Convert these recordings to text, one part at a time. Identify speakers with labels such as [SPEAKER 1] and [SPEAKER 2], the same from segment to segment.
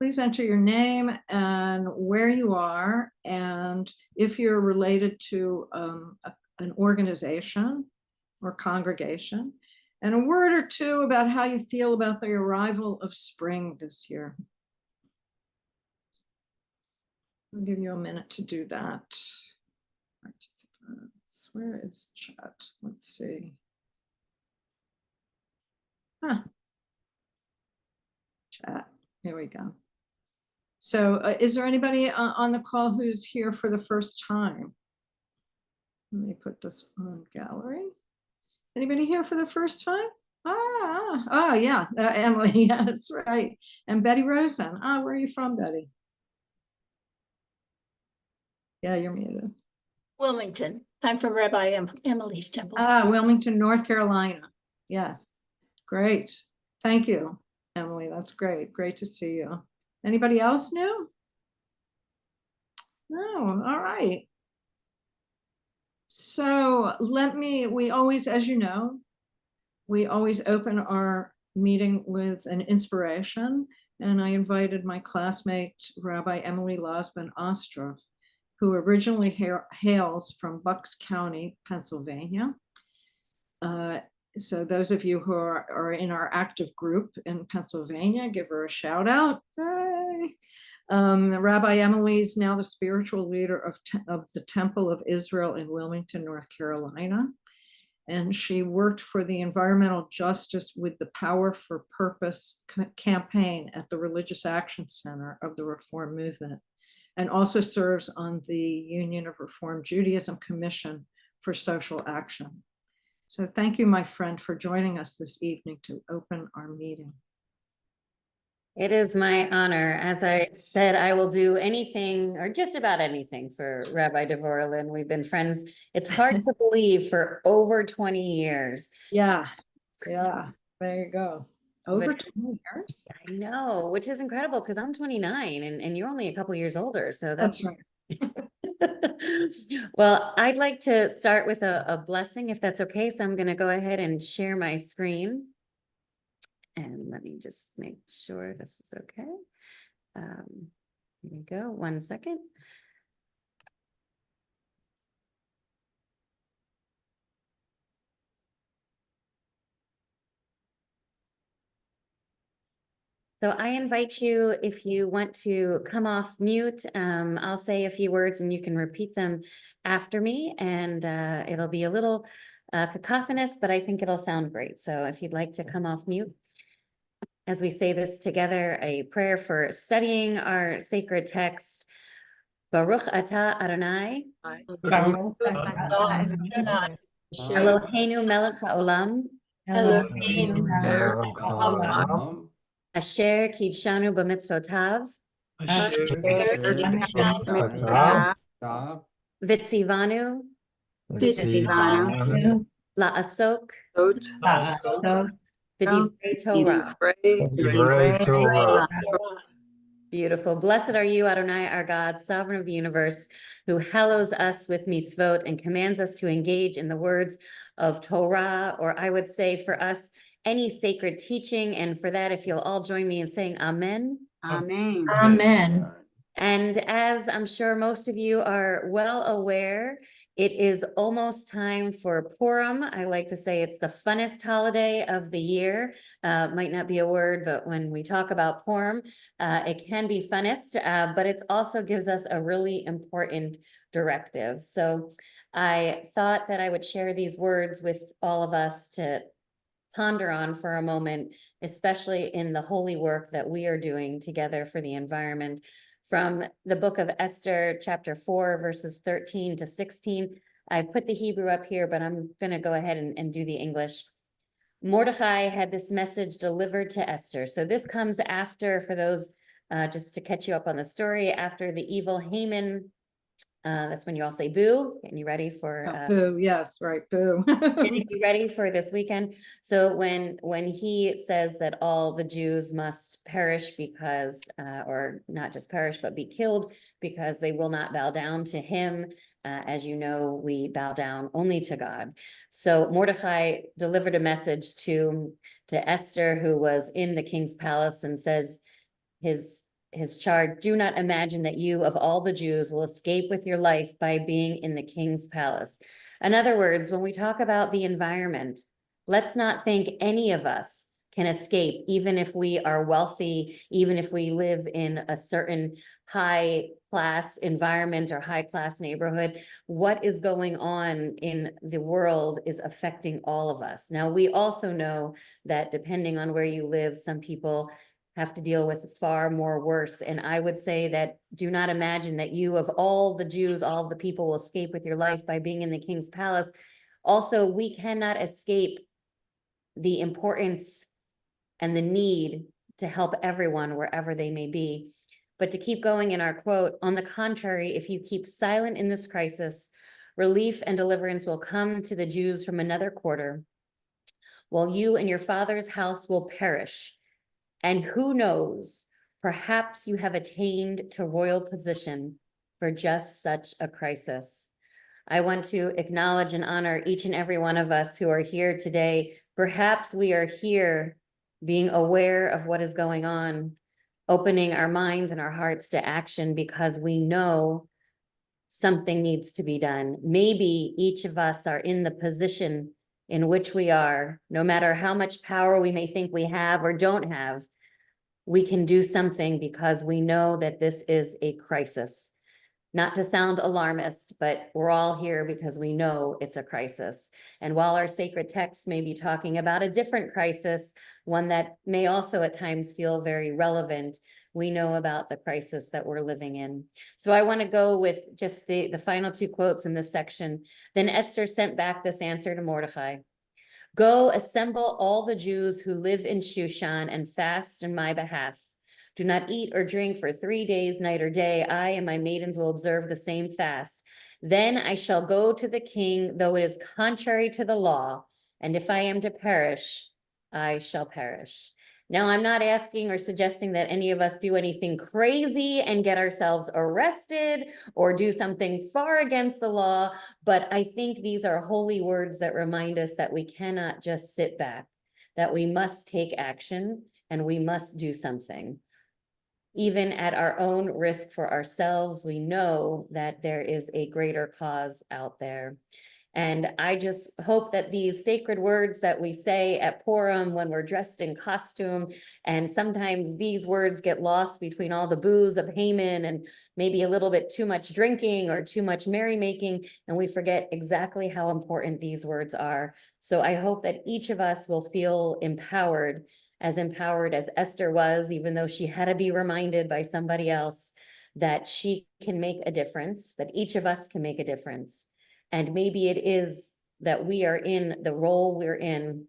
[SPEAKER 1] please enter your name and where you are, and if you're related to an organization or congregation, and a word or two about how you feel about the arrival of spring this year. I'll give you a minute to do that. Participants, where is chat? Let's see. Chat, here we go. So is there anybody on the call who's here for the first time? Let me put this on gallery. Anybody here for the first time? Oh yeah, Emily, yeah, that's right. And Betty Rosen. Where are you from, Betty? Yeah, you're muted.
[SPEAKER 2] Wilmington. I'm from Rabbi Emily's temple.
[SPEAKER 1] Wilmington, North Carolina. Yes, great. Thank you, Emily. That's great. Great to see you. Anybody else new? No, all right. So we always, as you know, we always open our meeting with an inspiration. And I invited my classmate, Rabbi Emily Losben-Ostrov, who originally hails from Bucks County, Pennsylvania. So those of you who are in our active group in Pennsylvania, give her a shout out. Hey. Rabbi Emily is now the spiritual leader of the Temple of Israel in Wilmington, North Carolina. And she worked for the Environmental Justice with the Power for Purpose campaign at the Religious Action Center of the Reform Movement, and also serves on the Union of Reform Judaism Commission for Social Action. So thank you, my friend, for joining us this evening to open our meeting.
[SPEAKER 3] It is my honor. As I said, I will do anything or just about anything for Rabbi Devorah. We've been friends. It's hard to believe, for over 20 years.
[SPEAKER 1] Yeah, there you go. Over 20 years?
[SPEAKER 3] I know, which is incredible because I'm 29 and you're only a couple years older. So that's
[SPEAKER 1] right.
[SPEAKER 3] Well, I'd like to start with a blessing, if that's okay. So I'm going to go ahead and share my screen. And let me just make sure this is okay. Here we go. 1 second. So I invite you, if you want to come off mute, I'll say a few words and you can repeat them after me, and it'll be a little cacophonous, but I think it'll sound great. So if you'd like to come off mute. As we say this together, a prayer for studying our sacred text. Baruch atah Adonai, Eloheinu melech haolam, asher kidshanu b'mitzvotav, vitzivanu la'asok b'divrei Torah. Beautiful. Blessed are you, Adonai, our God, sovereign of the universe, who hallows us with mitzvot and commands us to engage in the words of Torah, or I would say for us, any sacred teaching. And for that, if you'll all join me in saying amen.
[SPEAKER 2] Amen.
[SPEAKER 4] Amen.
[SPEAKER 3] And as I'm sure most of you are well aware, it is almost time for Purim. I like to say it's the funnest holiday of the year. Might not be a word, but when we talk about Purim, it can be funnest, but it also gives us a really important directive. So I thought that I would share these words with all of us to ponder on for a moment, especially in the holy work that we are doing together for the environment. From the book of Esther, chapter 4, verses 13 to 16. I've put the Hebrew up here, but I'm going to go ahead and do the English. Mordecai had this message delivered to Esther. So this comes after, for those, just to catch you up on the story, after the evil Haman. That's when you all say boo. Getting you ready for
[SPEAKER 1] boo? Yes, right, boo.
[SPEAKER 3] getting you ready for this weekend. So when he says that all the Jews must perish because, or not just perish, but be killed because they will not bow down to him. As you know, we bow down only to God. So Mordecai delivered a message to Esther, who was in the king's palace, and says his his charge, do not imagine that you of all the Jews will escape with your life by being in the king's palace. In other words, when we talk about the environment, let's not think any of us can escape, even if we are wealthy, even if we live in a certain high class environment or high class neighborhood. What is going on in the world is affecting all of us. Now, we also know that depending on where you live, some people have to deal with far more worse. And I would say that do not imagine that you of all the Jews, all of the people will escape with your life by being in the king's palace. Also, we cannot escape the importance and the need to help everyone wherever they may be. But to keep going in our quote, on the contrary, if you keep silent in this crisis, relief and deliverance will come to the Jews from another quarter, while you and your father's house will perish. And who knows, perhaps you have attained to royal position for just such a crisis. I want to acknowledge and honor each and every one of us who are here today. Perhaps we are here being aware of what is going on, opening our minds and our hearts to action because we know something needs to be done. Maybe each of us are in the position in which we are, no matter how much power we may think we have or don't have, we can do something because we know that this is a crisis. Not to sound alarmist, but we're all here because we know it's a crisis. And while our sacred text may be talking about a different crisis, one that may also at times feel very relevant, we know about the crisis that we're living in. So I want to go with just the final two quotes in this section. Then Esther sent back this answer to Mordecai. Go assemble all the Jews who live in Shushan and fast in my behalf. Do not eat or drink for 3 days, night or day. I and my maidens will observe the same fast. Then I shall go to the king, though it is contrary to the law. And if I am to perish, I shall perish. Now, I'm not asking or suggesting that any of us do anything crazy and get ourselves arrested or do something far against the law, but I think these are holy words that remind us that we cannot just sit back, that we must take action and we must do something. Even at our own risk for ourselves, we know that there is a greater cause out there. And I just hope that these sacred words that we say at Purim when we're dressed in costume, and sometimes these words get lost between all the booze of Haman and maybe a little bit too much drinking or too much merrymaking, and we forget exactly how important these words are. So I hope that each of us will feel empowered as Esther was, even though she had to be reminded by somebody else that she can make a difference, that each of us can make a difference. And maybe it is that we are in the role we're in,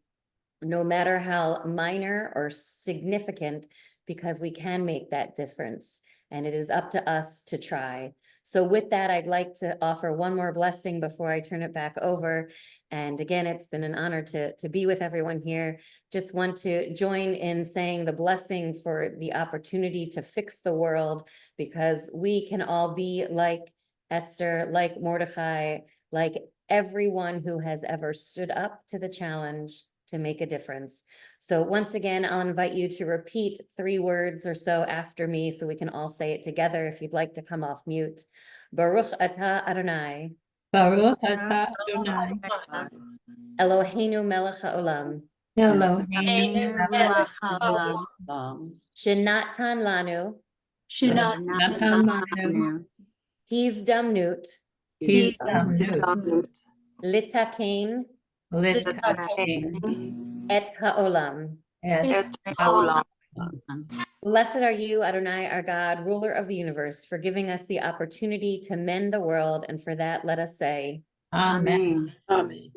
[SPEAKER 3] no matter how minor or significant, because we can make that difference. And it is up to us to try. So with that, I'd like to offer one more blessing before I turn it back over. And again, it's been an honor to be with everyone here. Just want to join in saying the blessing for the opportunity to fix the world, because we can all be like Esther, like Mordecai, like everyone who has ever stood up to the challenge to make a difference. So once again, I'll invite you to repeat 3 words or so after me so we can all say it together if you'd like to come off mute. Baruch atah Adonai,
[SPEAKER 2] Baruch atah Adonai,
[SPEAKER 3] Eloheinu melech haolam,
[SPEAKER 2] Eloheinu melech
[SPEAKER 4] Haolam,
[SPEAKER 3] shenatan lanu,
[SPEAKER 2] natan lanu,
[SPEAKER 3] hizdamnut,
[SPEAKER 2] hizdamnut,
[SPEAKER 3] litakein,
[SPEAKER 2] litakein,
[SPEAKER 3] et haolam.
[SPEAKER 2] et haolam.
[SPEAKER 3] Blessed are you, Adonai, our God, ruler of the universe, for giving us the opportunity to mend the world. And for that, let us say,
[SPEAKER 2] Amen.
[SPEAKER 4] Amen.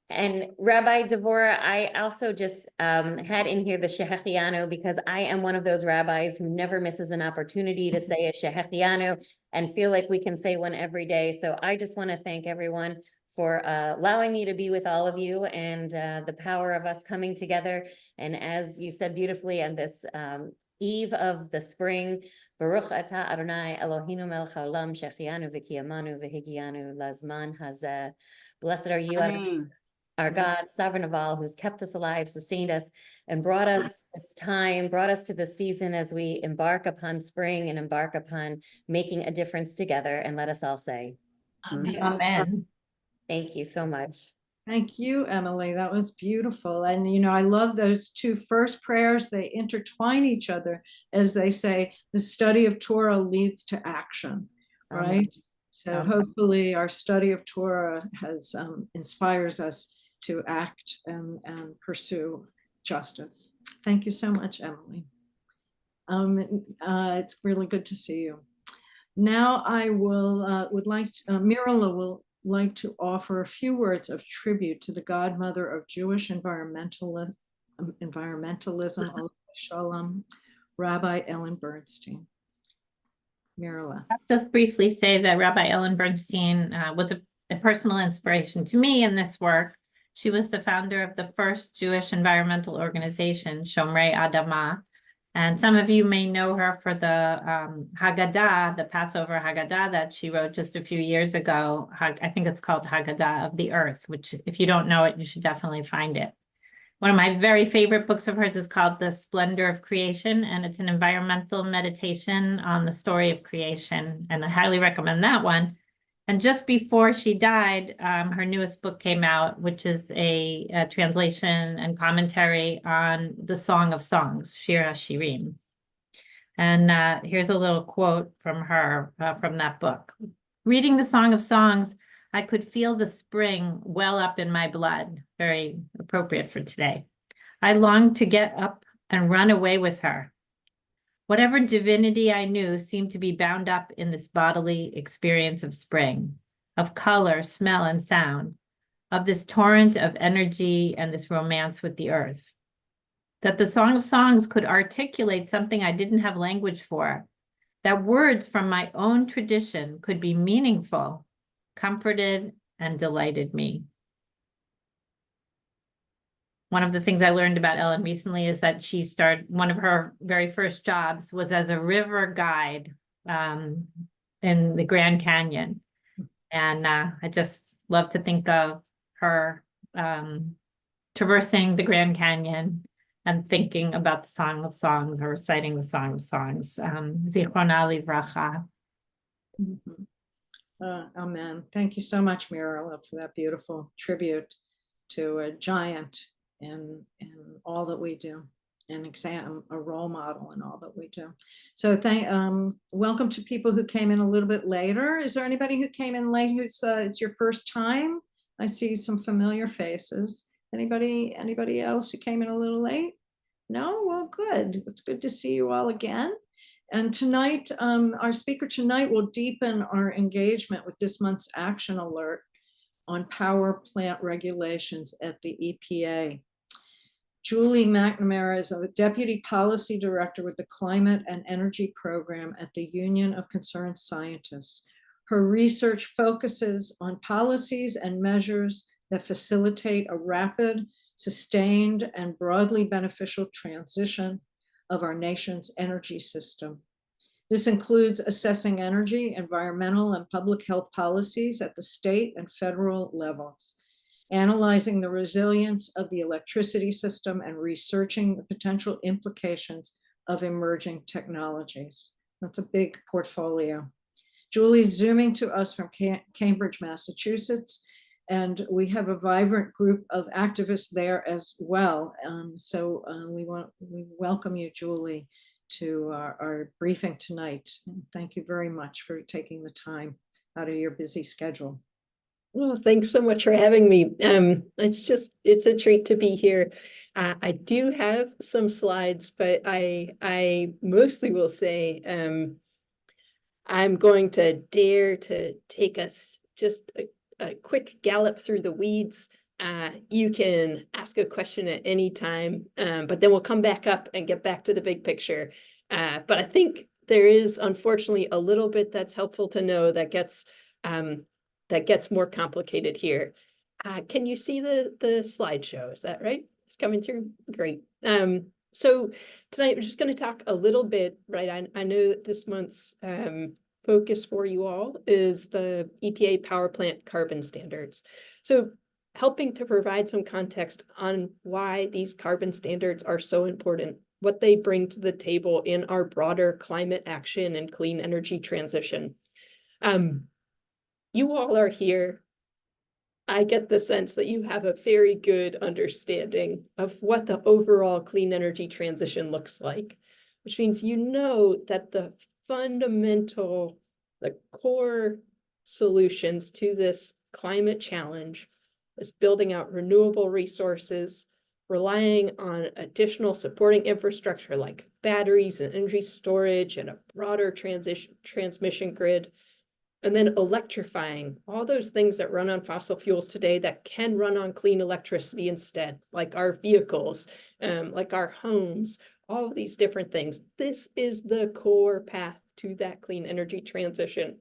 [SPEAKER 3] And Rabbi Devorah, I also just had in here the Shehechianu, because I am one of those rabbis who never misses an opportunity to say a Shehechianu and feel like we can say one every day. So I just want to thank everyone for allowing me to be with all of you, and the power of us coming together. And as you said beautifully on this eve of the spring, Baruch atah Adonai Eloheinu melech haolam shechianu v'kiyamanu v'higianu lazman hazeh. Blessed are you, Adonai. our God, sovereign of all, who's kept us alive, sustained us, and brought us this time, brought us to this season as we embark upon spring and embark upon making a difference together. And let us all say,
[SPEAKER 2] Amen.
[SPEAKER 4] Amen.
[SPEAKER 3] thank you so much.
[SPEAKER 1] Thank you, Emily. That was beautiful. And, you know, I love those two first prayers. They intertwine each other as they say, the study of Torah leads to action,
[SPEAKER 3] Amen.
[SPEAKER 1] right? So
[SPEAKER 4] Amen.
[SPEAKER 1] hopefully our study of Torah has inspires us to act and pursue justice. Thank you so much, Emily. It's really good to see you. Now I would like Mirala will like to offer a few words of tribute to the godmother of Jewish environmentalism, Shalom, Rabbi Ellen Bernstein. Mirala.
[SPEAKER 4] I'll just briefly say that Rabbi Ellen Bernstein was a personal inspiration to me in this work. She was the founder of the first Jewish environmental organization, Shomrei Adama. And some of you may know her for the Haggadah, the Passover Haggadah that she wrote just a few years ago. I think it's called Haggadah of the Earth, which if you don't know it, you should definitely find it. One of my very favorite books of hers is called The Splendor of Creation, and it's an environmental meditation on the story of creation, and I highly recommend that one. And just before she died, her newest book came out, which is a translation and commentary on the Song of Songs, Shir HaShirim. And here's a little quote from her, from that book. Reading the Song of Songs, I could feel the spring well up in my blood, very appropriate for today. I longed to get up and run away with her. Whatever divinity I knew seemed to be bound up in this bodily experience of spring, of color, smell, and sound, of this torrent of energy and this romance with the earth. That the Song of Songs could articulate something I didn't have language for, that words from my own tradition could be meaningful, comforted and delighted me. One of the things I learned about Ellen recently is that she started, one of her very first jobs was as a river guide in the Grand Canyon. And I just love to think of her traversing the Grand Canyon and thinking about the Song of Songs or reciting the Song of Songs. Zichrona livracha.
[SPEAKER 1] Amen. Thank you so much, Mirala, for that beautiful tribute to a giant in all that we do, a role model in all that we do. So welcome to people who came in a little bit later. Is there anybody who came in late who's it's your first time? I see some familiar faces. Anybody else who came in a little late? No? Well, good. It's good to see you all again. And tonight, our speaker tonight will deepen our engagement with this month's action alert on power plant regulations at the EPA. Julie McNamara is a Deputy Policy Director with the Climate and Energy Program at the Union of Concerned Scientists. Her research focuses on policies and measures that facilitate a rapid, sustained, and broadly beneficial transition of our nation's energy system. This includes assessing energy, environmental, and public health policies at the state and federal levels, analyzing the resilience of the electricity system, and researching the potential implications of emerging technologies. That's a big portfolio. Julie's zooming to us from Cambridge, Massachusetts, and we have a vibrant group of activists there as well. So we welcome you, Julie, to our briefing tonight. And thank you very much for taking the time out of your busy schedule.
[SPEAKER 5] Well, thanks so much for having me. It's a treat to be here. I do have some slides, but I mostly will say I'm going to dare to take us just a quick gallop through the weeds. You can ask a question at any time, but then we'll come back up and get back to the big picture. But I think there is, unfortunately, a little bit that's helpful to know that gets more complicated here. Can you see the slideshow? Is that right? It's coming through? Great. So tonight we're just going to talk a little bit, right? I know that this month's focus for you all is the EPA power plant carbon standards. So helping to provide some context on why these carbon standards are so important, what they bring to the table in our broader climate action and clean energy transition. You all are here. I get the sense that you have a very good understanding of what the overall clean energy transition looks like, which means you know that the fundamental, the core solutions to this climate challenge is building out renewable resources, relying on additional supporting infrastructure like batteries and energy storage and a broader transmission grid, and then electrifying all those things that run on fossil fuels today that can run on clean electricity instead, like our vehicles, like our homes, all of these different things. This is the core path to that clean energy transition.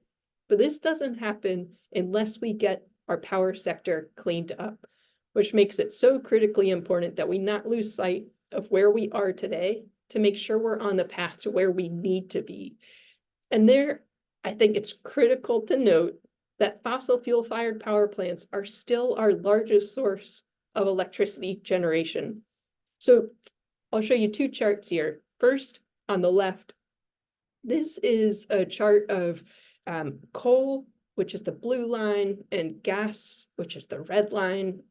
[SPEAKER 5] But this doesn't happen unless we get our power sector cleaned up, which makes it so critically important that we not lose sight of where we are today to make sure we're on the path to where we need to be. And there, I think it's critical to note that fossil fuel fired power plants are still our largest source of electricity generation. So I'll show you two charts here. First, on the left, this is a chart of coal, which is the blue line, and gas, which is the red line,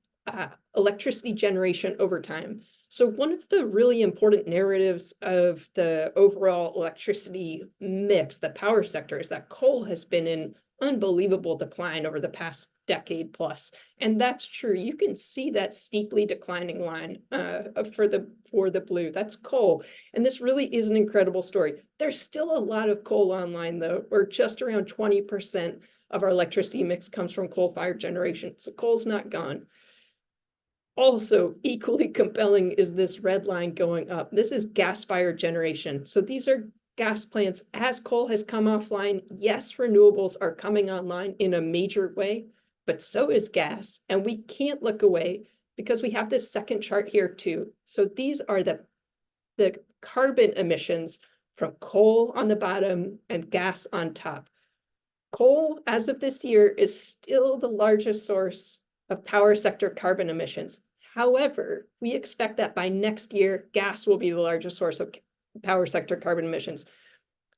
[SPEAKER 5] electricity generation over time. So one of the really important narratives of the overall electricity mix, the power sector, is that coal has been in unbelievable decline over the past decade plus. And that's true. You can see that steeply declining line for the blue. That's coal. And this really is an incredible story. There's still a lot of coal online, though, where just around 20% of our electricity mix comes from coal-fired generation. So coal's not gone. Also, equally compelling is this red line going up. This is gas-fired generation. So these are gas plants. As coal has come offline, yes, renewables are coming online in a major way, but so is gas. And we can't look away because we have this second chart here too. So these are the carbon emissions from coal on the bottom and gas on top. Coal, as of this year, is still the largest source of power sector carbon emissions. However, we expect that by next year, gas will be the largest source of power sector carbon emissions.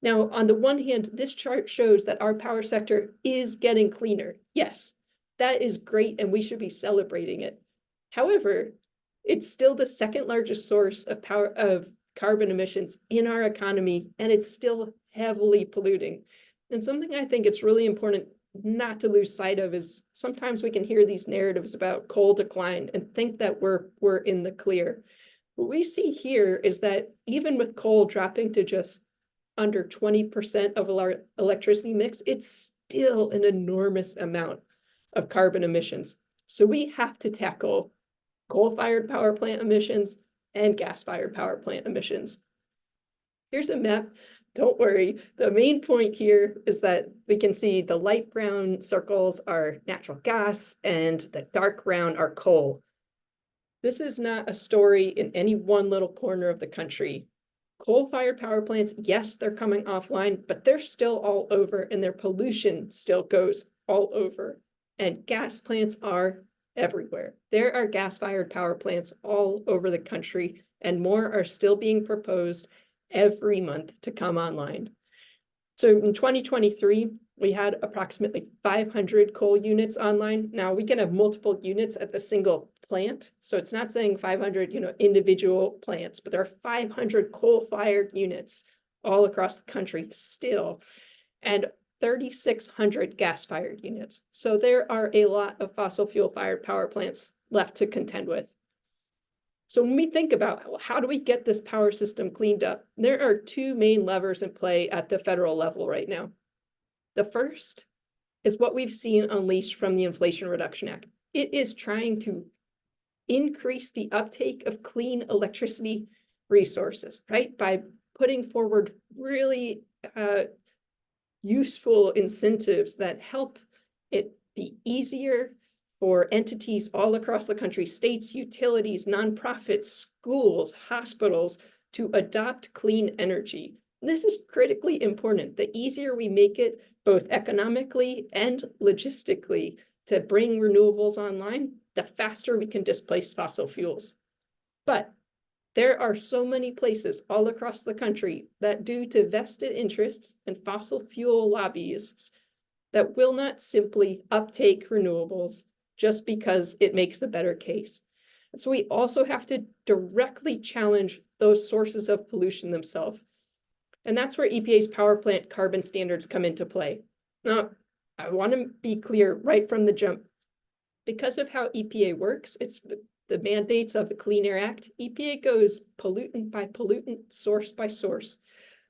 [SPEAKER 5] Now, on the one hand, this chart shows that our power sector is getting cleaner. Yes, that is great, and we should be celebrating it. However, it's still the second largest source of carbon emissions in our economy, and it's still heavily polluting. And something I think it's really important not to lose sight of is sometimes we can hear these narratives about coal decline and think that we're in the clear. What we see here is that even with coal dropping to just under 20% of our electricity mix, it's still an enormous amount of carbon emissions. So we have to tackle coal-fired power plant emissions and gas-fired power plant emissions. Here's a map. Don't worry. The main point here is that we can see the light brown circles are natural gas and the dark brown are coal. This is not a story in any one little corner of the country. Coal-fired power plants, yes, they're coming offline, but they're still all over and their pollution still goes all over. And gas plants are everywhere. There are gas-fired power plants all over the country, and more are still being proposed every month to come online. So in 2023, we had approximately 500 coal units online. Now we can have multiple units at a single plant. So it's not saying 500, individual plants, but there are 500 coal-fired units all across the country still, and 3,600 gas-fired units. So there are a lot of fossil fuel-fired power plants left to contend with. So when we think about how do we get this power system cleaned up, there are two main levers in play at the federal level right now. The first is what we've seen unleashed from the Inflation Reduction Act. It is trying to increase the uptake of clean electricity resources, right? By putting forward really useful incentives that help it be easier for entities all across the country, states, utilities, nonprofits, schools, hospitals, to adopt clean energy. This is critically important. The easier we make it, both economically and logistically, to bring renewables online, the faster we can displace fossil fuels. But there are so many places all across the country that, due to vested interests and fossil fuel lobbyists, that will not simply uptake renewables just because it makes a better case. And so we also have to directly challenge those sources of pollution themselves. And that's where EPA's power plant carbon standards come into play. Now, I want to be clear right from the jump. Because of how EPA works, it's the mandates of the Clean Air Act. EPA goes pollutant by pollutant, source by source.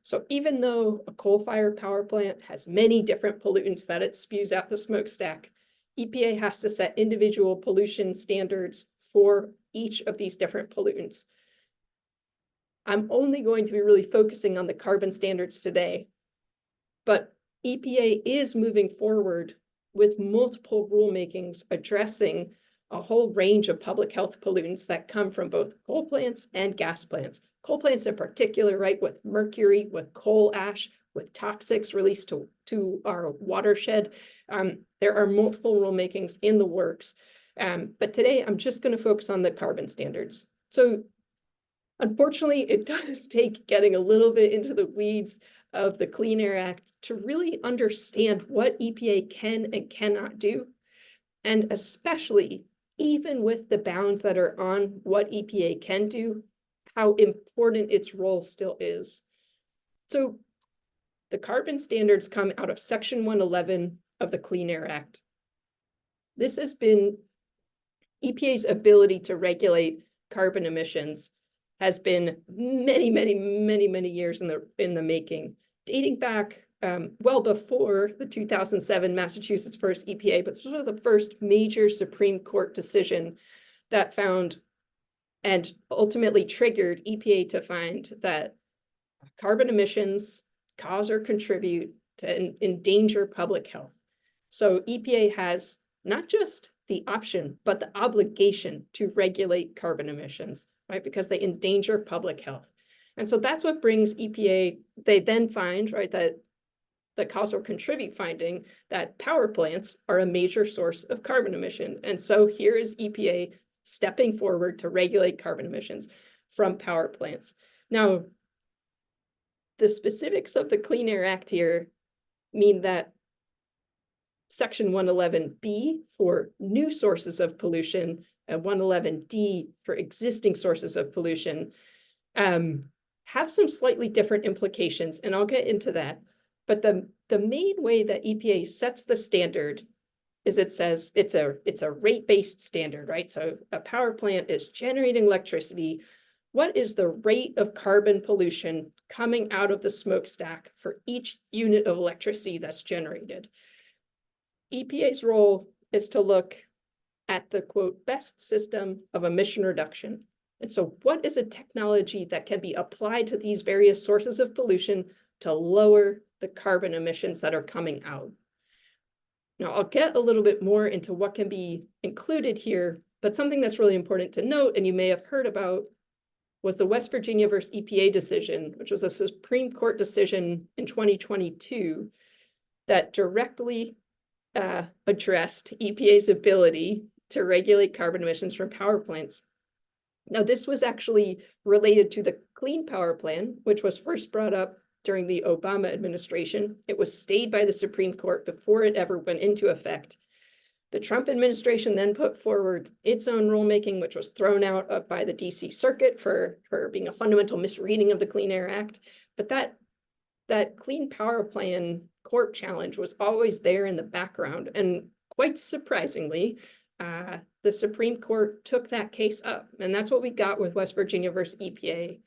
[SPEAKER 5] So even though a coal-fired power plant has many different pollutants that it spews out the smokestack, EPA has to set individual pollution standards for each of these different pollutants. I'm only going to be really focusing on the carbon standards today, but EPA is moving forward with multiple rulemakings addressing a whole range of public health pollutants that come from both coal plants and gas plants. Coal plants in particular, right, with mercury, with coal ash, with toxics released to our watershed. There are multiple rulemakings in the works. But today I'm just going to focus on the carbon standards. So unfortunately, it does take getting a little bit into the weeds of the Clean Air Act to really understand what EPA can and cannot do. And especially, even with the bounds that are on what EPA can do, how important its role still is. So the carbon standards come out of Section 111 of the Clean Air Act. This has been EPA's ability to regulate carbon emissions has been many years in the making, dating back well before the 2007 Massachusetts first EPA, but sort of the first major Supreme Court decision that found and ultimately triggered EPA to find that carbon emissions cause or contribute to endanger public health. So EPA has not just the option, but the obligation to regulate carbon emissions, right? Because they endanger public health. And so that's what brings EPA, they then find, right, that the cause or contribute finding that power plants are a major source of carbon emission. And so here is EPA stepping forward to regulate carbon emissions from power plants. Now, the specifics of the Clean Air Act here mean that Section 111B for new sources of pollution and 111D for existing sources of pollution have some slightly different implications, and I'll get into that. But the main way that EPA sets the standard is it says it's a rate-based standard, right? So a power plant is generating electricity. What is the rate of carbon pollution coming out of the smokestack for each unit of electricity that's generated? EPA's role is to look at the, quote, best system of emission reduction. And so what is a technology that can be applied to these various sources of pollution to lower the carbon emissions that are coming out? Now, I'll get a little bit more into what can be included here, but something that's really important to note, and you may have heard about, was the West Virginia versus EPA decision, which was a Supreme Court decision in 2022 that directly addressed EPA's ability to regulate carbon emissions from power plants. Now, this was actually related to the Clean Power Plan, which was first brought up during the Obama administration. It was stayed by the Supreme Court before it ever went into effect. The Trump administration then put forward its own rulemaking, which was thrown out by the DC Circuit for being a fundamental misreading of the Clean Air Act. But that Clean Power Plan court challenge was always there in the background. And quite surprisingly, the Supreme Court took that case up. And that's what we got with West Virginia versus EPA.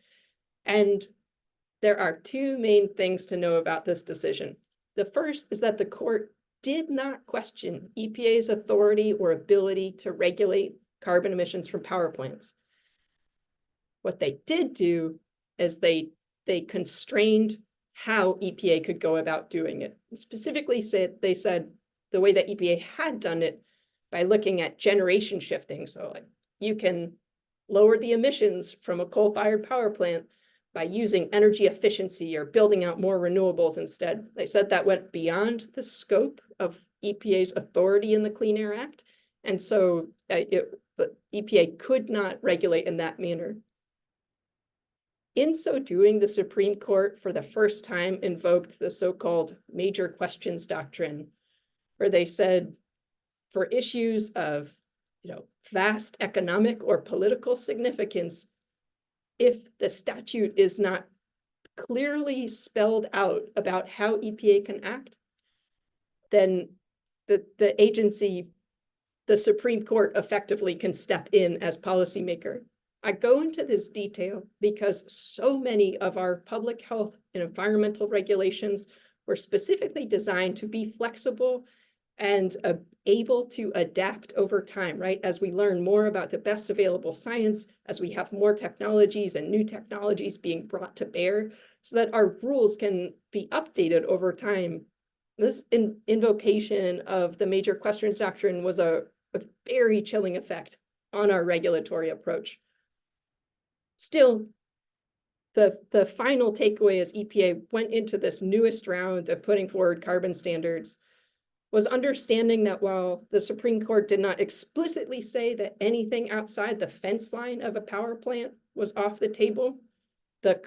[SPEAKER 5] And there are two main things to know about this decision. The first is that the court did not question EPA's authority or ability to regulate carbon emissions from power plants. What they did do is they constrained how EPA could go about doing it. Specifically, they said the way that EPA had done it by looking at generation shifting. So like you can lower the emissions from a coal-fired power plant by using energy efficiency or building out more renewables instead. They said that went beyond the scope of EPA's authority in the Clean Air Act, And so the EPA could not regulate in that manner. In so doing, the Supreme Court for the first time invoked the so-called major questions doctrine, where they said for issues of vast economic or political significance, if the statute is not clearly spelled out about how EPA can act, then the agency, the Supreme Court, effectively can step in as policymaker. I go into this detail because so many of our public health and environmental regulations were specifically designed to be flexible and able to adapt over time, right? As we learn more about the best available science, as we have more technologies and new technologies being brought to bear, so that our rules can be updated over time. This invocation of the major questions doctrine was a very chilling effect on our regulatory approach. Still, the final takeaway as EPA went into this newest round of putting forward carbon standards was understanding that while the Supreme Court did not explicitly say that anything outside the fence line of a power plant was off the table, the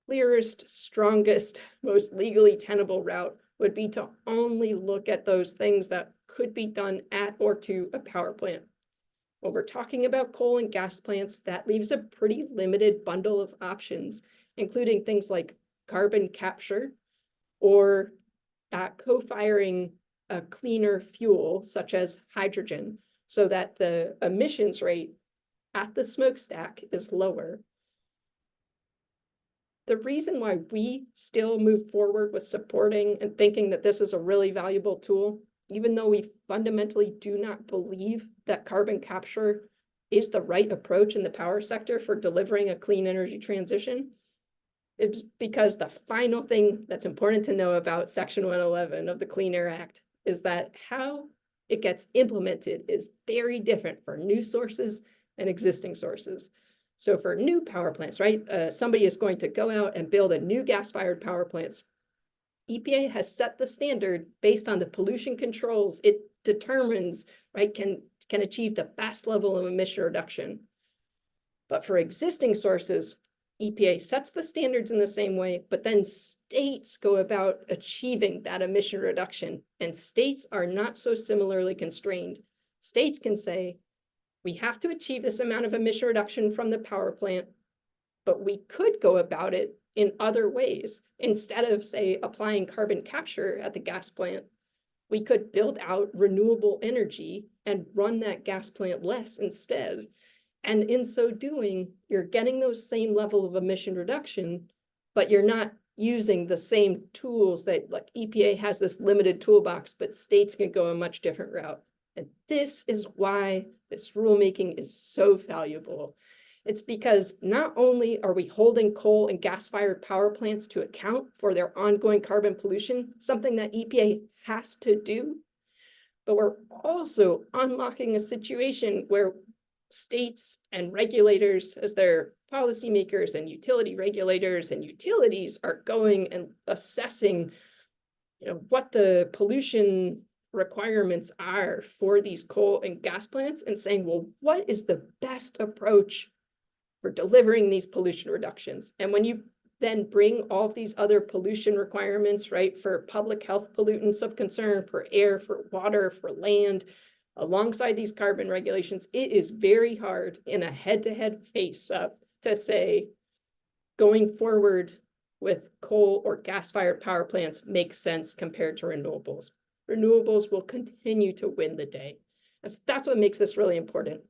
[SPEAKER 5] clearest, strongest, most legally tenable route would be to only look at those things that could be done at or to a power plant. When we're talking about coal and gas plants, that leaves a pretty limited bundle of options, including things like carbon capture or co-firing a cleaner fuel, such as hydrogen, so that the emissions rate at the smokestack is lower. The reason why we still move forward with supporting and thinking that this is a really valuable tool, even though we fundamentally do not believe that carbon capture is the right approach in the power sector for delivering a clean energy transition, it's because the final thing that's important to know about Section 111 of the Clean Air Act is that how it gets implemented is very different for new sources and existing sources. So for new power plants, right, somebody is going to go out and build a new gas-fired power plants. EPA has set the standard based on the pollution controls it determines, right, can achieve the best level of emission reduction. But for existing sources, EPA sets the standards in the same way, but then states go about achieving that emission reduction, and states are not so similarly constrained. States can say, we have to achieve this amount of emission reduction from the power plant, but we could go about it in other ways. Instead of, say, applying carbon capture at the gas plant, we could build out renewable energy and run that gas plant less instead. And in so doing, you're getting those same level of emission reduction, but you're not using the same tools that, like, EPA has this limited toolbox, but states can go a much different route. And this is why this rulemaking is so valuable. It's because not only are we holding coal and gas-fired power plants to account for their ongoing carbon pollution, something that EPA has to do, but we're also unlocking a situation where states and regulators, as their policymakers and utility regulators and utilities, are going and assessing, what the pollution requirements are for these coal and gas plants, and saying, well, what is the best approach for delivering these pollution reductions? And when you then bring all of these other pollution requirements, right, for public health pollutants of concern, for air, for water, for land, alongside these carbon regulations, it is very hard in a head-to-head face-up to say going forward with coal or gas-fired power plants makes sense compared to renewables. Renewables will continue to win the day. That's what makes this really important.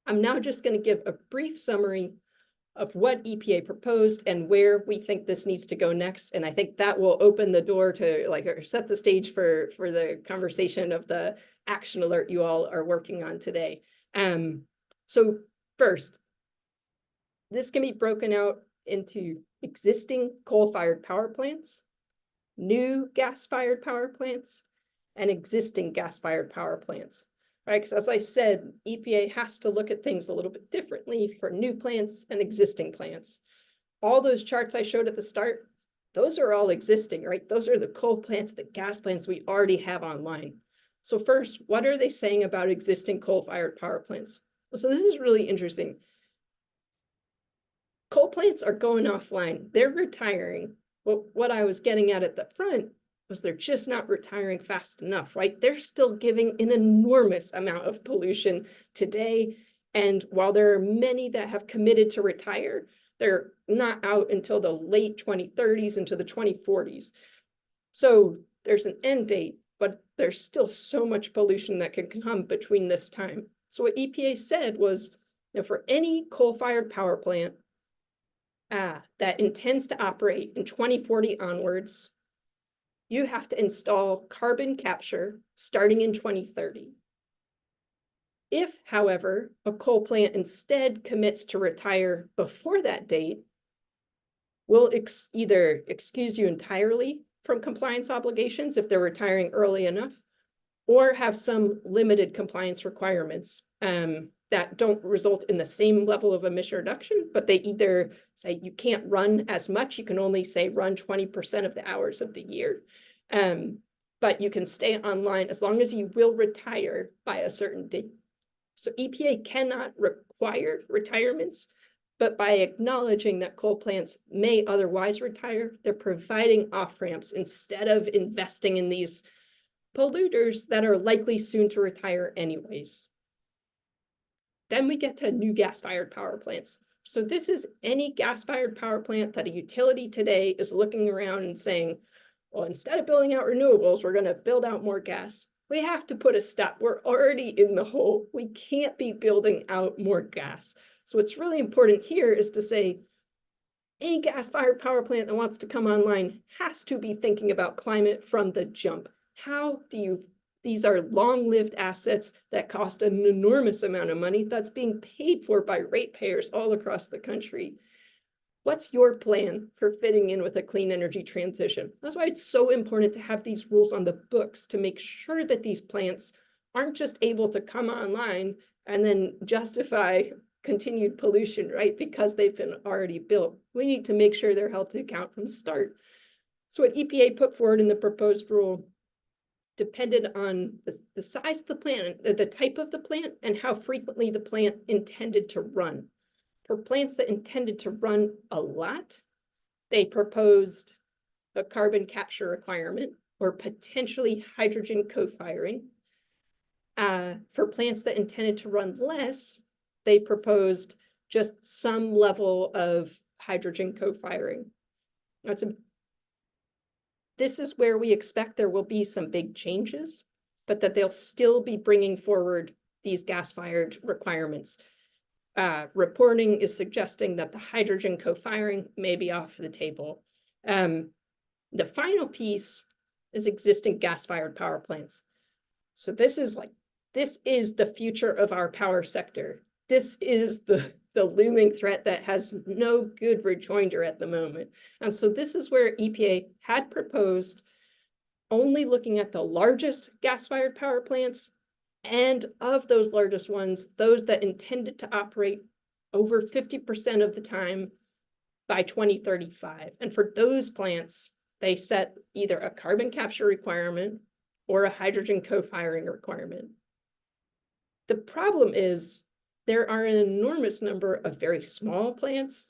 [SPEAKER 5] I'm now just going to give a brief summary of what EPA proposed and where we think this needs to go next. And I think that will open the door to, or set the stage for the conversation of the action alert you all are working on today. So first, this can be broken out into existing coal-fired power plants, new gas-fired power plants, and existing gas-fired power plants. Right, because as I said, EPA has to look at things a little bit differently for new plants and existing plants. All those charts I showed at the start, those are all existing, right? Those are the coal plants, the gas plants we already have online. So first, what are they saying about existing coal-fired power plants? So this is really interesting. Coal plants are going offline. They're retiring. Well, what I was getting at the front was they're just not retiring fast enough, right? They're still giving an enormous amount of pollution today. And while there are many that have committed to retire, they're not out until the late 2030s into the 2040s. So there's an end date, but there's still so much pollution that can come between this time. So what EPA said was that for any coal-fired power plant that intends to operate in 2040 onwards, you have to install carbon capture starting in 2030. If, however, a coal plant instead commits to retire before that date, we'll either excuse you entirely from compliance obligations if they're retiring early enough, or have some limited compliance requirements that don't result in the same level of emission reduction, but they either say you can't run as much, you can only say run 20% of the hours of the year, but you can stay online as long as you will retire by a certain date. So EPA cannot require retirements, but by acknowledging that coal plants may otherwise retire, they're providing off-ramps instead of investing in these polluters that are likely soon to retire anyways. Then we get to new gas-fired power plants. So this is any gas-fired power plant that a utility today is looking around and saying, well, instead of building out renewables, we're going to build out more gas. We have to put a stop. We're already in the hole. We can't be building out more gas. So what's really important here is to say any gas-fired power plant that wants to come online has to be thinking about climate from the jump. How do you, these are long-lived assets that cost an enormous amount of money that's being paid for by ratepayers all across the country. What's your plan for fitting in with a clean energy transition? That's why it's so important to have these rules on the books to make sure that these plants aren't just able to come online and then justify continued pollution, right? Because they've been already built. We need to make sure they're held to account from the start. So what EPA put forward in the proposed rule depended on the size of the plant, the type of the plant, and how frequently the plant intended to run. For plants that intended to run a lot, they proposed a carbon capture requirement or potentially hydrogen co-firing. For plants that intended to run less, they proposed just some level of hydrogen co-firing. This is where we expect there will be some big changes, but that they'll still be bringing forward these gas-fired requirements. Reporting is suggesting that the hydrogen co-firing may be off the table. The final piece is existing gas-fired power plants. So this is the future of our power sector. This is the looming threat that has no good rejoinder at the moment. And so this is where EPA had proposed only looking at the largest gas-fired power plants, and of those largest ones, those that intended to operate over 50% of the time by 2035. And for those plants, they set either a carbon capture requirement or a hydrogen co-firing requirement. The problem is there are an enormous number of very small plants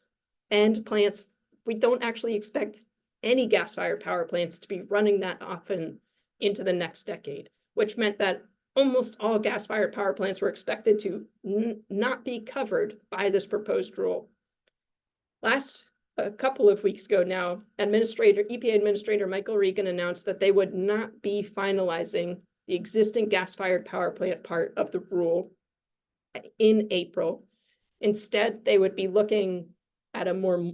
[SPEAKER 5] and plants. We don't actually expect any gas-fired power plants to be running that often into the next decade, which meant that almost all gas-fired power plants were expected to not be covered by this proposed rule. A couple of weeks ago now, EPA Administrator Michael Regan announced that they would not be finalizing the existing gas-fired power plant part of the rule in April. Instead, they would be looking at a more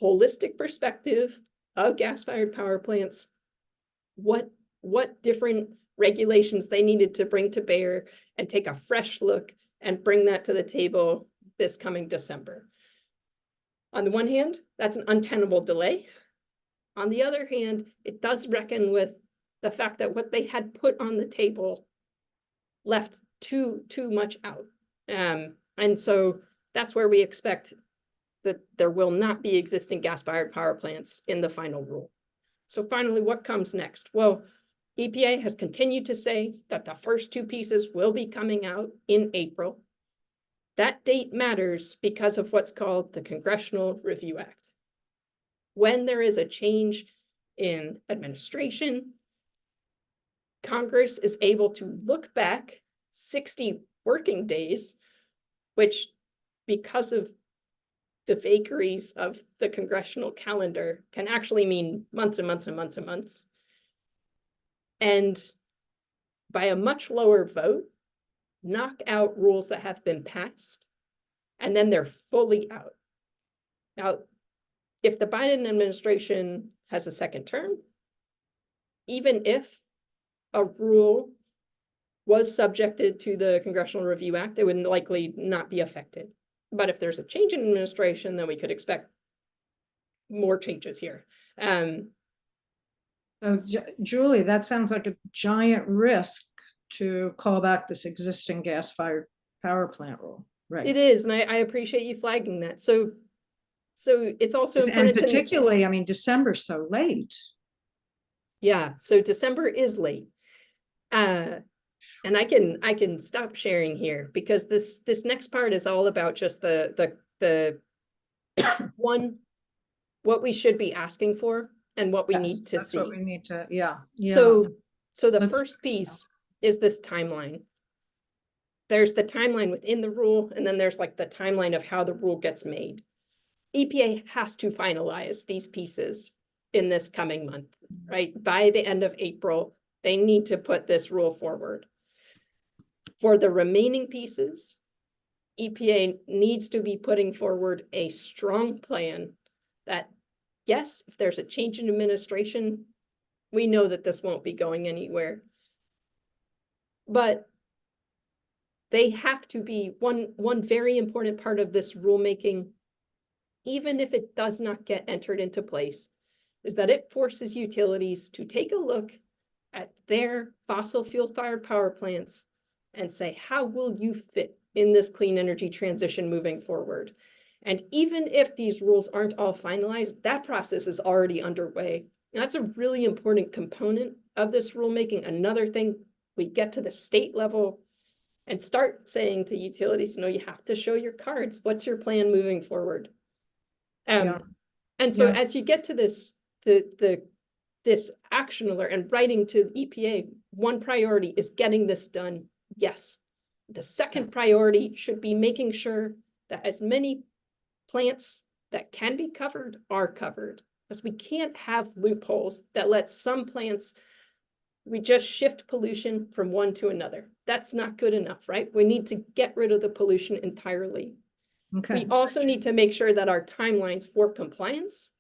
[SPEAKER 5] holistic perspective of gas-fired power plants, what different regulations they needed to bring to bear, and take a fresh look and bring that to the table this coming December. On the one hand, that's an untenable delay. On the other hand, it does reckon with the fact that what they had put on the table left too much out. And so that's where we expect that there will not be existing gas-fired power plants in the final rule. So finally, what comes next? Well, EPA has continued to say that the first two pieces will be coming out in April. That date matters because of what's called the Congressional Review Act. When there is a change in administration, Congress is able to look back 60 working days, which, because of the vagaries of the congressional calendar, can actually mean months and months and months and months. And by a much lower vote, knock out rules that have been passed, and then they're fully out. Now, if the Biden administration has a second term, even if a rule was subjected to the Congressional Review Act, it would likely not be affected. But if there's a change in administration, then we could expect more changes here.
[SPEAKER 1] So Julie, that sounds like a giant risk to call back this existing gas-fired power plant rule, right?
[SPEAKER 5] It is, and I appreciate you flagging that. So it's also
[SPEAKER 1] And
[SPEAKER 5] important to
[SPEAKER 1] particularly, I mean, December's so late.
[SPEAKER 5] yeah, so December is late. And I can stop sharing here because this next part is all about just the one, what we should be asking for and what we
[SPEAKER 1] Yes,
[SPEAKER 5] need to
[SPEAKER 1] that's
[SPEAKER 5] see.
[SPEAKER 1] what we need to, yeah.
[SPEAKER 5] So the
[SPEAKER 1] Let's-
[SPEAKER 5] first piece is this timeline. There's the timeline within the rule, and then there's like the timeline of how the rule gets made. EPA has to finalize these pieces in this coming month, right? By the end of April, they need to put this rule forward. For the remaining pieces, EPA needs to be putting forward a strong plan that, yes, if there's a change in administration, we know that this won't be going anywhere. But they have to be one very important part of this rulemaking, even if it does not get entered into place, is that it forces utilities to take a look at their fossil fuel fired power plants and say, how will you fit in this clean energy transition moving forward? And even if these rules aren't all finalized, that process is already underway. That's a really important component of this rulemaking. Another thing, we get to the state level and start saying to utilities, you know, you have to show your cards. What's your plan moving forward?
[SPEAKER 1] Yeah.
[SPEAKER 5] And so
[SPEAKER 1] Yeah.
[SPEAKER 5] as you get to this, this action alert and writing to EPA, one priority is getting this done. Yes. The second priority should be making sure that as many plants that can be covered are covered, because we can't have loopholes that let some plants, we just shift pollution from one to another. That's not good enough, right? We need to get rid of the pollution entirely.
[SPEAKER 1] Okay.
[SPEAKER 5] We also need to make sure that our timelines for compliance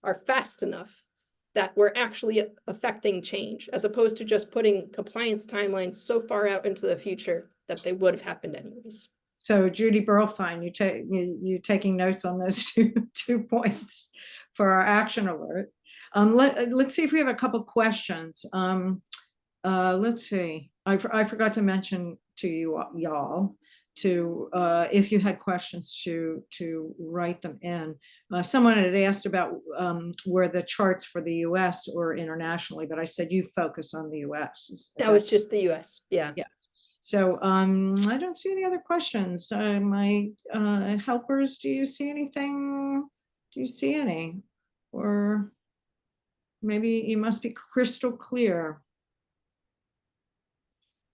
[SPEAKER 5] are fast enough that we're actually affecting change, as opposed to just putting compliance timelines so far out into the future that they would have happened anyways.
[SPEAKER 1] So Judy Burlfine, you taking notes on those two points for our action alert. Let's see if we have a couple questions. Let's see. I forgot to mention to you y'all to if you had questions to write them in. Someone had asked about where the charts for the US or internationally, but I said you focus on the US.
[SPEAKER 5] That was just the US. Yeah.
[SPEAKER 1] Yeah. So I don't see any other questions. My helpers, do you see anything? Do you see any? Or maybe you must be crystal clear.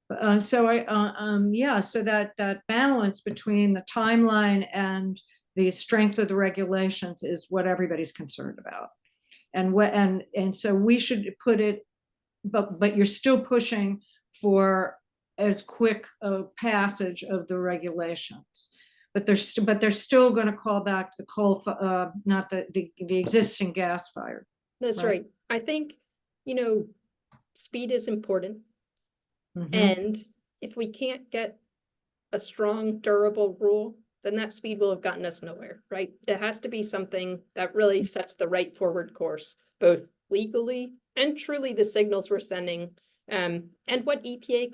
[SPEAKER 1] So so that balance between the timeline and the strength of the regulations is what everybody's concerned about. And so we should put it, but you're still pushing for as quick a passage of the regulations, but they're still going to call back the coal, not the existing gas fire.
[SPEAKER 5] That's
[SPEAKER 1] Right.
[SPEAKER 5] right. I think, you know, speed is important.
[SPEAKER 1] Mhm.
[SPEAKER 5] And if we can't get a strong, durable rule, then that speed will have gotten us nowhere, right? It has to be something that really sets the right forward course, both legally and truly the signals we're sending, and what EPA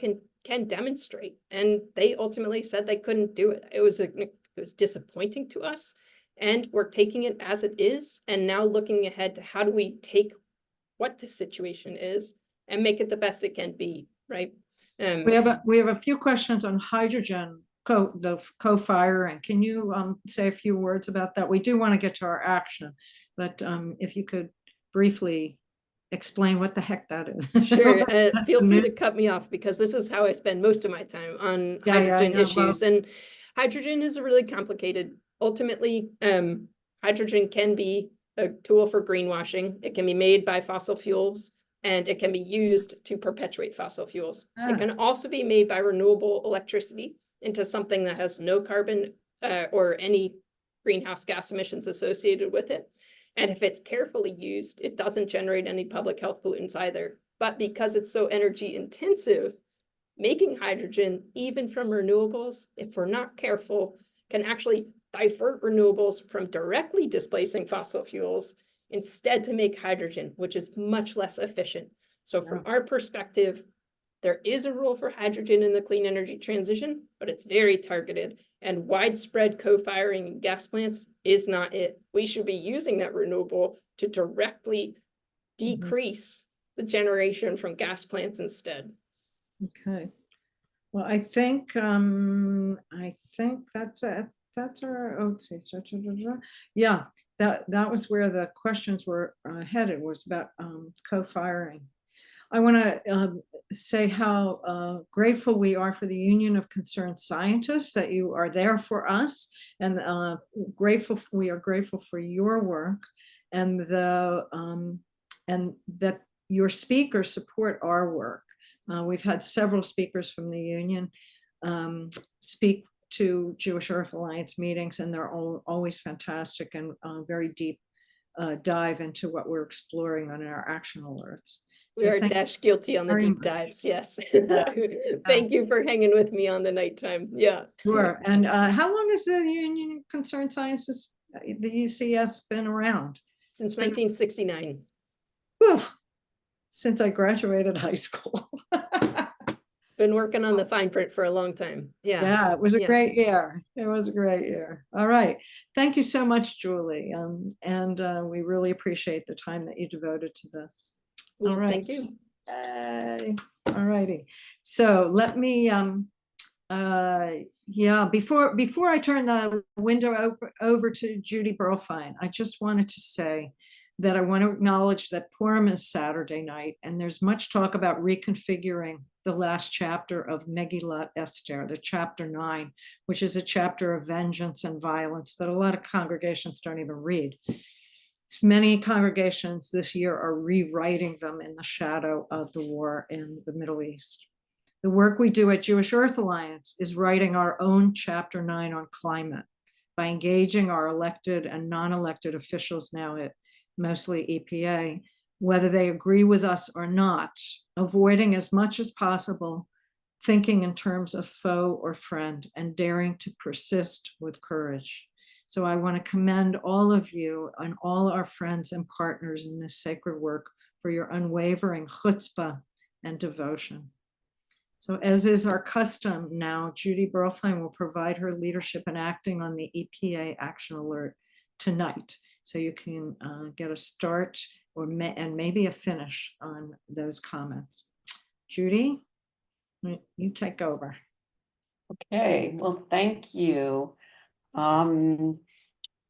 [SPEAKER 5] can demonstrate. And they ultimately said they couldn't do it. It was disappointing to us, and we're taking it as it is, and now looking ahead to how do we take what the situation is and make it the best it can be, right?
[SPEAKER 1] We have a few questions on hydrogen co-firing. Can you say a few words about that? We do want to get to our action, but if you could briefly explain what the heck that is.
[SPEAKER 5] Sure. Feel free to cut me off because this is how I spend most of my time on hydrogen issues. And hydrogen is really complicated. Ultimately, hydrogen can be a tool for greenwashing. It can be made by fossil fuels, and it can be used to perpetuate fossil fuels. It can also be made by renewable electricity into something that has no carbon or any greenhouse gas emissions associated with it. And if it's carefully used, it doesn't generate any public health pollutants either. But because it's so energy intensive, making hydrogen, even from renewables, if we're not careful, can actually divert renewables from directly displacing fossil fuels instead to make hydrogen, which is much less efficient. So from our perspective, there is a role for hydrogen in the clean energy transition, but it's very targeted, and widespread co-firing in gas plants is not it. We should be using that renewable to directly decrease the generation from gas plants instead.
[SPEAKER 1] Okay. Well, I think that's it. That's our yeah. That was where the questions were headed, was about co-firing. I want to say how grateful we are for the Union of Concerned Scientists, that you are there for us, and we are grateful for your work, and that your speakers support our work. We've had several speakers from the union speak to Jewish Earth Alliance meetings, and they're always fantastic and very deep dive into what we're exploring on our action alerts.
[SPEAKER 5] We are dash guilty on the deep dives, yes. Thank you for hanging with me on the nighttime. Yeah.
[SPEAKER 1] Sure. And how long has the Union of Concerned Scientists, the UCS, been around?
[SPEAKER 5] Since 1969.
[SPEAKER 1] Whew, since I graduated high school.
[SPEAKER 5] Been working on the fine print for a long time. Yeah.
[SPEAKER 1] Yeah, it was a great year. It was a great year. All right. Thank you so much, Julie. And we really appreciate the time that you devoted to this. All right.
[SPEAKER 5] Thank you.
[SPEAKER 1] All righty. So let me, before I turn the window over to Judy Burlfine, I just wanted to say that I want to acknowledge that Purim is Saturday night, and there's much talk about reconfiguring the last chapter of Megillat Esther, the chapter 9, which is a chapter of vengeance and violence that a lot of congregations don't even read. Many congregations this year are rewriting them in the shadow of the war in the Middle East. The work we do at Jewish Earth Alliance is writing our own chapter 9 on climate by engaging our elected and non-elected officials now at mostly EPA, whether they agree with us or not, avoiding as much as possible thinking in terms of foe or friend, and daring to persist with courage. So I want to commend all of you and all our friends and partners in this sacred work for your unwavering chutzpah and devotion. So as is our custom now, Judy Burlfine will provide her leadership in acting on the EPA action alert tonight. So you can get a start and maybe a finish on those comments. Judy, you take over.
[SPEAKER 6] Okay, well, thank you.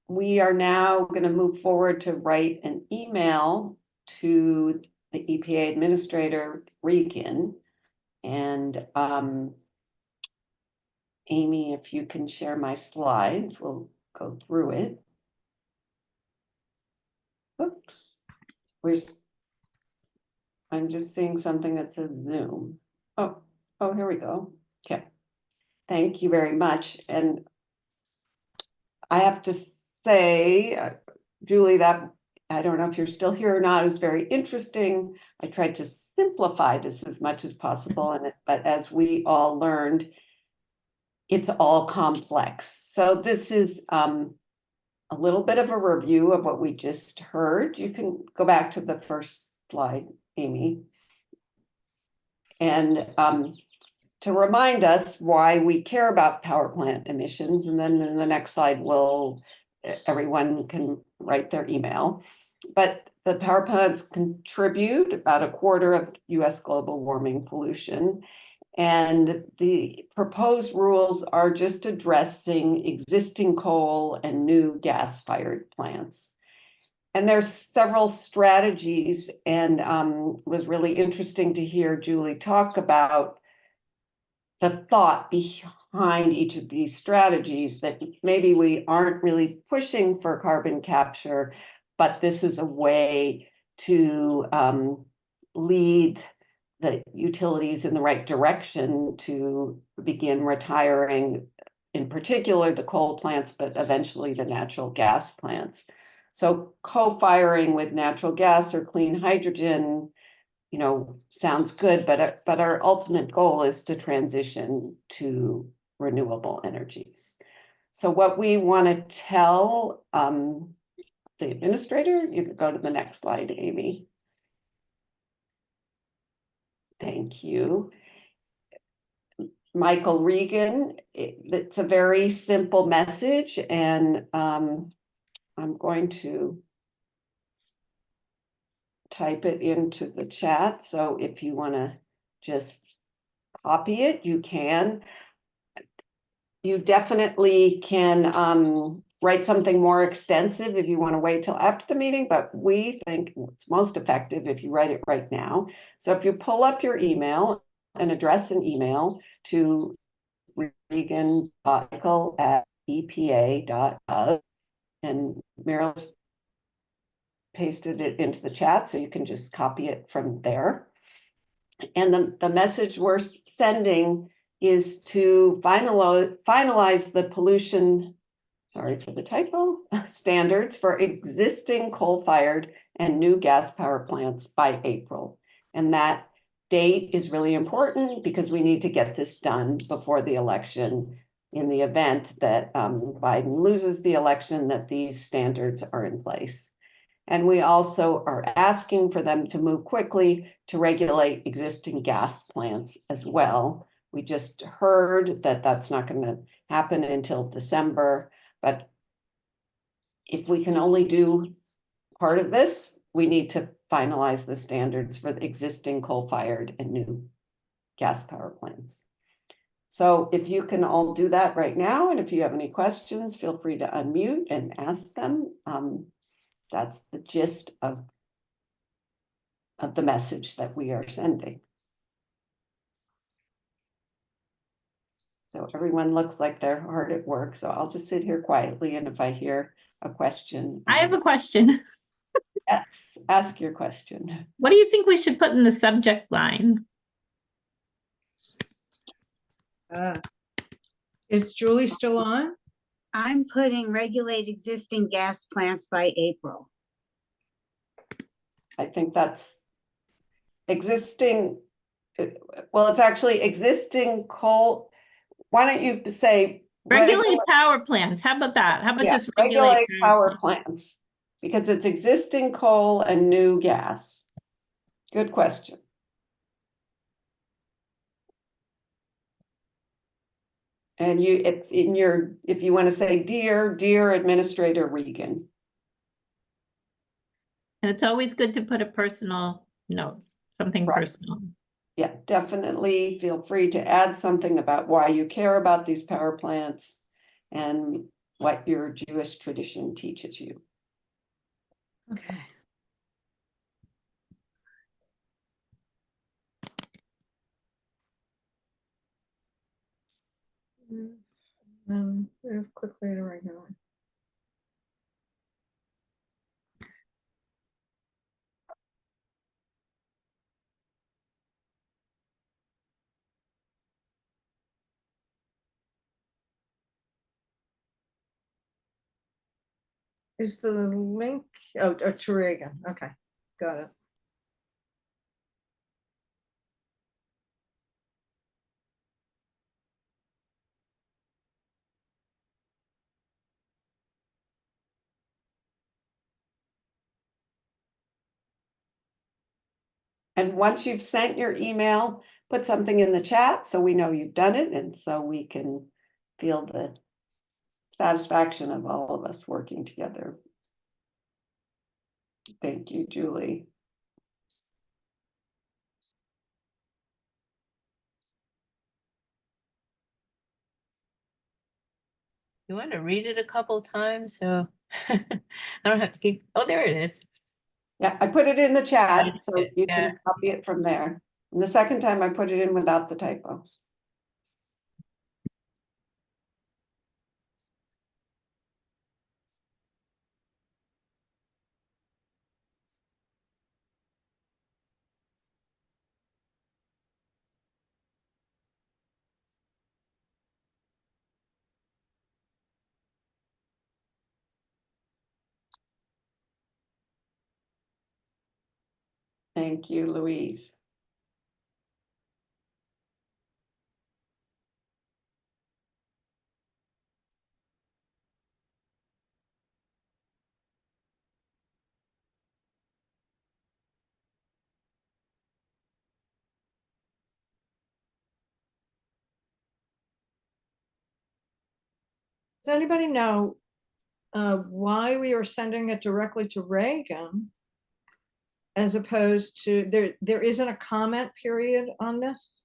[SPEAKER 6] We are now going to move forward to write an email to the EPA Administrator Regan. And Amy, if you can share my slides, we'll go through it. Oops. I'm just seeing something that says Zoom. Oh, here we go. Okay. Thank you very much. And I have to say, Julie, that I don't know if you're still here or not, is very interesting. I tried to simplify this as much as possible, but as we all learned, it's all complex. So this is a little bit of a review of what we just heard. You can go back to the first slide, Amy. And to remind us why we care about power plant emissions, and then in the next slide, everyone can write their email. but the power plants contribute about a quarter of US global warming pollution. And the proposed rules are just addressing existing coal and new gas-fired plants. And there's several strategies, and was really interesting to hear Julie talk about the thought behind each of these strategies, that maybe we aren't really pushing for carbon capture, but this is a way to lead the utilities in the right direction to begin retiring, in particular, the coal plants, but eventually the natural gas plants. So co-firing with natural gas or clean hydrogen, you know, sounds good, but our ultimate goal is to transition to renewable energies. So what we want to tell the administrator, you can go to the next slide, Amy. Thank you. Michael Regan, it's a very simple message, and I'm going to type it into the chat. So if you want to just copy it, you can. You definitely can write something more extensive if you want to wait till after the meeting, but we think it's most effective if you write it right now. So if you pull up your email and address an email to regan.michael@epa.gov, and Meryl's pasted it into the chat, so you can just copy it from there. And the message we're sending is to finalize the pollution, sorry for the typo, standards for existing coal-fired and new gas power plants by April. And that date is really important because we need to get this done before the election, in the event that Biden loses the election, that these standards are in place. And we also are asking for them to move quickly to regulate existing gas plants as well. We just heard that that's not going to happen until December, but if we can only do part of this, we need to finalize the standards for the existing coal-fired and new gas power plants. So if you can all do that right now, and if you have any questions, feel free to unmute and ask them. That's the gist of the message that we are sending. So everyone looks like they're hard at work, so I'll just sit here quietly, and if I hear a question.
[SPEAKER 4] I have a question.
[SPEAKER 6] Yes, ask your question.
[SPEAKER 4] What do you think we should put in the subject line?
[SPEAKER 1] Is Julie still on?
[SPEAKER 7] I'm putting regulate existing gas plants by April.
[SPEAKER 6] I think that's existing, well, it's actually existing coal. Why don't you say
[SPEAKER 4] Regulate power plants. How about that? How about
[SPEAKER 6] yeah,
[SPEAKER 4] just regulate
[SPEAKER 6] power plants? Because it's existing coal and new gas. Good question. And you, if you want to say dear Administrator Regan.
[SPEAKER 4] And it's always good to put a personal note, something
[SPEAKER 6] Right.
[SPEAKER 4] personal.
[SPEAKER 6] Yeah, definitely feel free to add something about why you care about these power plants and what your Jewish tradition teaches you.
[SPEAKER 1] Okay. Move quickly to regular. Is the link, oh, to Reagan, okay, got it.
[SPEAKER 6] And once you've sent your email, put something in the chat so we know you've done it, and so we can feel the satisfaction of all of us working together. Thank you, Julie.
[SPEAKER 8] You want to read it a couple times, so I don't have to keep, oh, there it is.
[SPEAKER 6] Yeah, I put it in the chat,
[SPEAKER 8] I see
[SPEAKER 6] so
[SPEAKER 8] it,
[SPEAKER 6] you
[SPEAKER 8] yeah.
[SPEAKER 6] can copy it from there. And the second time I put it in without the typo. Thank you, Louise.
[SPEAKER 1] Does anybody know why we are sending it directly to Reagan? As opposed to, there isn't a comment period on this?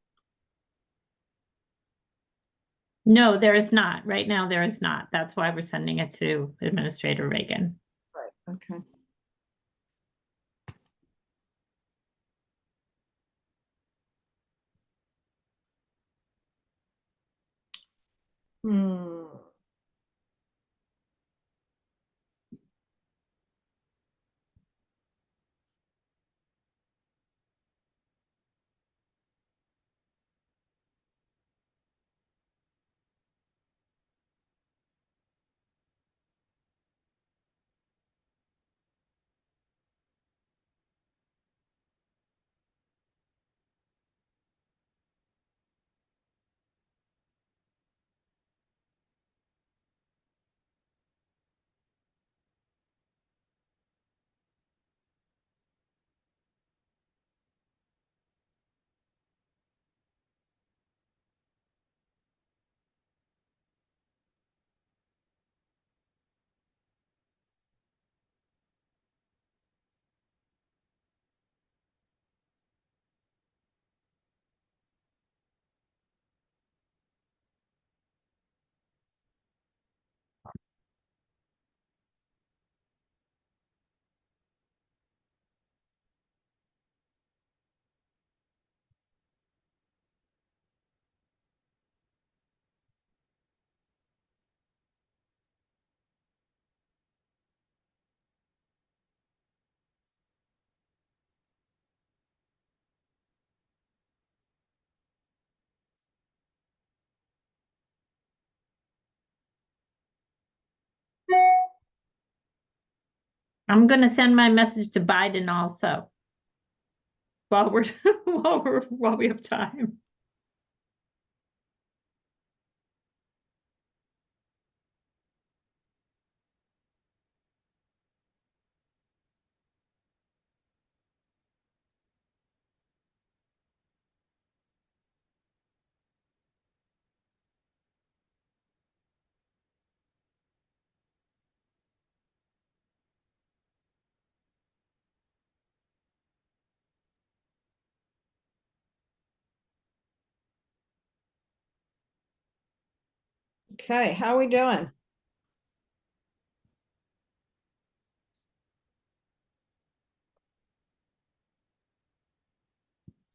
[SPEAKER 4] No, there is not. Right now, there is not. That's why we're sending it to Administrator Reagan.
[SPEAKER 1] Right, okay. Hmm.
[SPEAKER 4] I'm gonna send my message to Biden also. While we're, while we have time.
[SPEAKER 1] Okay, how are we doing?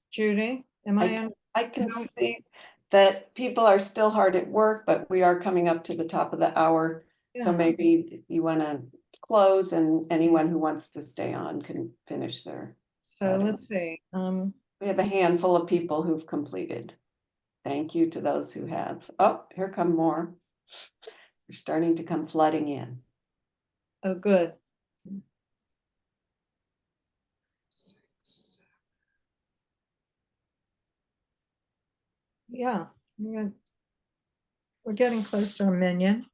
[SPEAKER 1] Judy, am I on?
[SPEAKER 6] I can see that people are still hard at work, but we are coming up to the top of the hour. So
[SPEAKER 1] Yeah.
[SPEAKER 6] maybe you want to close and anyone who wants to stay on can finish their.
[SPEAKER 1] So let's see.
[SPEAKER 6] We have a handful of people who've completed. Thank you to those who have. Oh, here come more. They're starting to come flooding in.
[SPEAKER 1] Oh, good. Yeah, we're getting close to a million.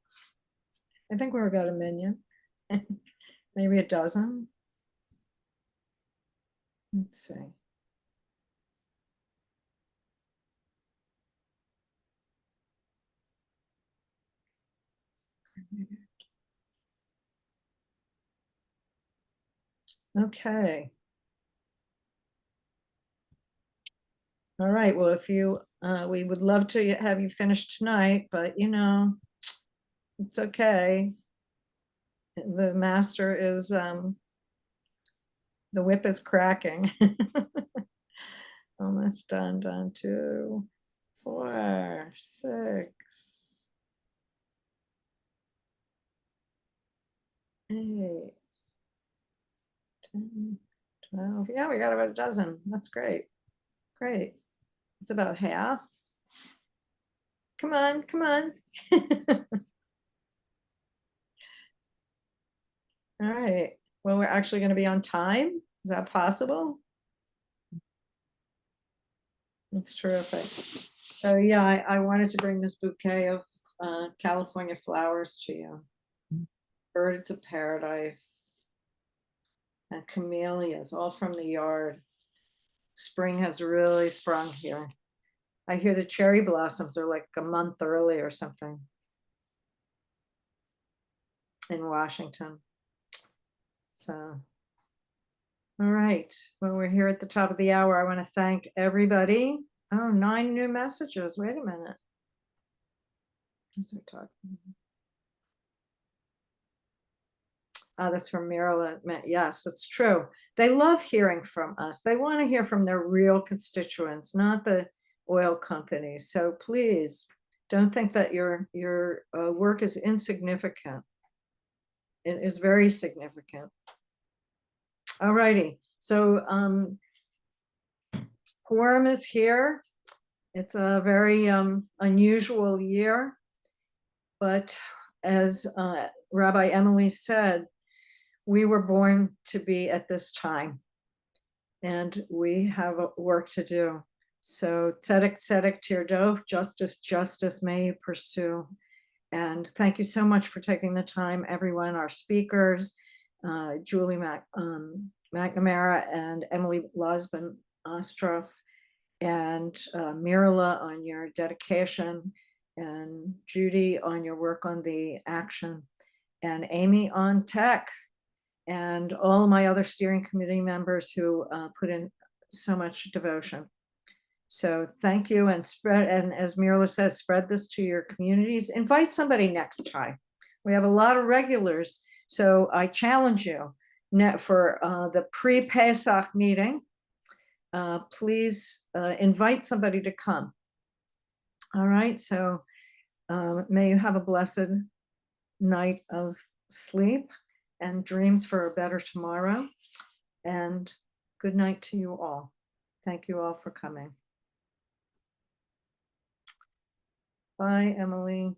[SPEAKER 1] I think we're about a million. Maybe a dozen. Let's see. Okay. All right, well, if you, we would love to have you finish tonight, but you know, it's okay. The master is, the whip is cracking. Almost done, done 2, 4, 6, 8, 10, 12. Yeah, we got about a dozen. That's great. Great. It's about half. Come on, come on. All right. Well, we're actually going to be on time. Is that possible? It's terrific. So yeah, I wanted to bring this bouquet of California flowers to you. Birds of paradise and camellias, all from the yard. Spring has really sprung here. I hear the cherry blossoms are like a month early or something in Washington. So, all right. Well, we're here at the top of the hour. I want to thank everybody. Oh, 9 new messages. Wait a minute. As we're talking. Oh, that's from Maryland. Yes, it's true. They love hearing from us. They want to hear from their real constituents, not the oil companies. So please don't think that your work is insignificant. It is very significant. All righty. So quorum is here. It's a very unusual year, but as Rabbi Emily said, we were born to be at this time, and we have work to do. So tzedek, tzedek, tirdov, justice, justice may you pursue. And thank you so much for taking the time, everyone, our speakers, Julie McNamara and Emily Losben-Ostrov, and Mirala on your dedication, and Judy on your work on the action, and Amy on tech, and all my other steering committee members who put in so much devotion. So thank you, and spread, and as Mirala says, spread this to your communities. Invite somebody next time. We have a lot of regulars, so I challenge you for the pre-Pesach meeting. Please invite somebody to come. All right, so may you have a blessed night of sleep and dreams for a better tomorrow. And good night to you all. Thank you all for coming. Bye, Emily.